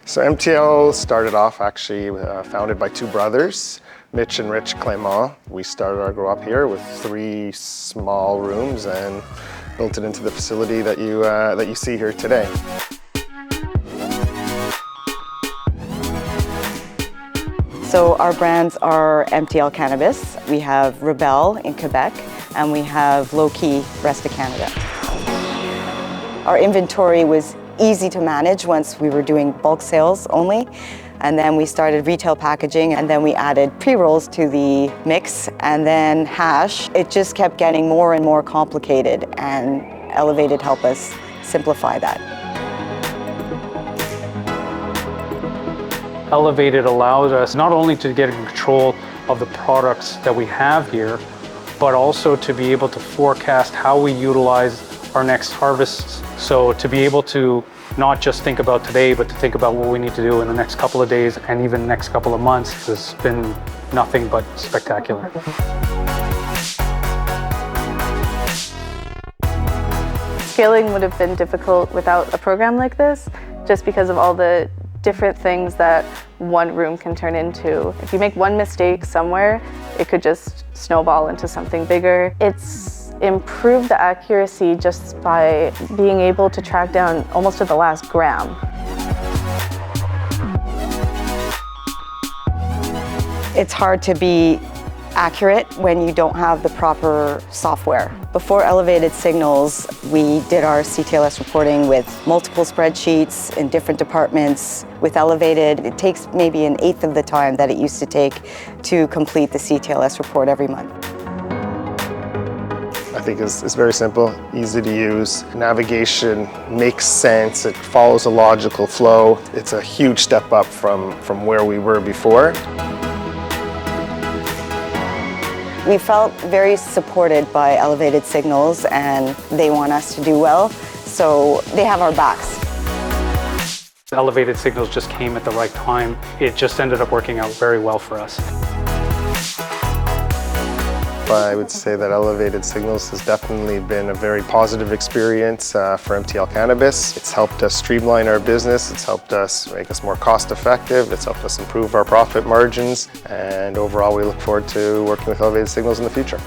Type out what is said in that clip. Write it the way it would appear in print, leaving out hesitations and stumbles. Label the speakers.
Speaker 1: So MTL started off actually founded by two brothers, Mitch and Rich Clément. We started our grow up here with 3 small rooms and built it into the facility that you see here today.
Speaker 2: So our brands are MTL Cannabis, we have Rebel in Quebec, and we have Low Key rest of Canada. Our inventory was easy to manage once we were doing bulk sales only. And then we started retail packaging, and then we added pre-rolls to the mix, and then hash. It just kept getting more and more complicated, and Elevated helped us simplify that.
Speaker 3: Elevated allowed us not only to get in control of the products that we have here, but also to be able to forecast how we utilize our next harvests. So to be able to not just think about today, but to think about what we need to do in the next couple of days and even next couple of months has been nothing but spectacular.
Speaker 4: Scaling would have been difficult without a program like this, just because of all the different things that one room can turn into. If you make one mistake somewhere, it could just snowball into something bigger. It's improved the accuracy just by being able to track down almost to the last gram.
Speaker 2: It's hard to be accurate when you don't have the proper software. Before Elevated Signals, we did our CTLS reporting with multiple spreadsheets in different departments. With Elevated, it takes maybe 1/8 of the time that it used to take to complete the CTLS report every month.
Speaker 1: I think it's very simple, easy to use. Navigation makes sense, it follows a logical flow. It's a huge step up from where we were before.
Speaker 2: We felt very supported by Elevated Signals, and they want us to do well, so they have our backs.
Speaker 3: Elevated Signals just came at the right time. It just ended up working out very well for us.
Speaker 1: I would say that Elevated Signals has definitely been a very positive experience for MTL Cannabis. It's helped us streamline our business, it's helped us make us more cost effective, it's helped us improve our profit margins, and overall we look forward to working with Elevated Signals in the future.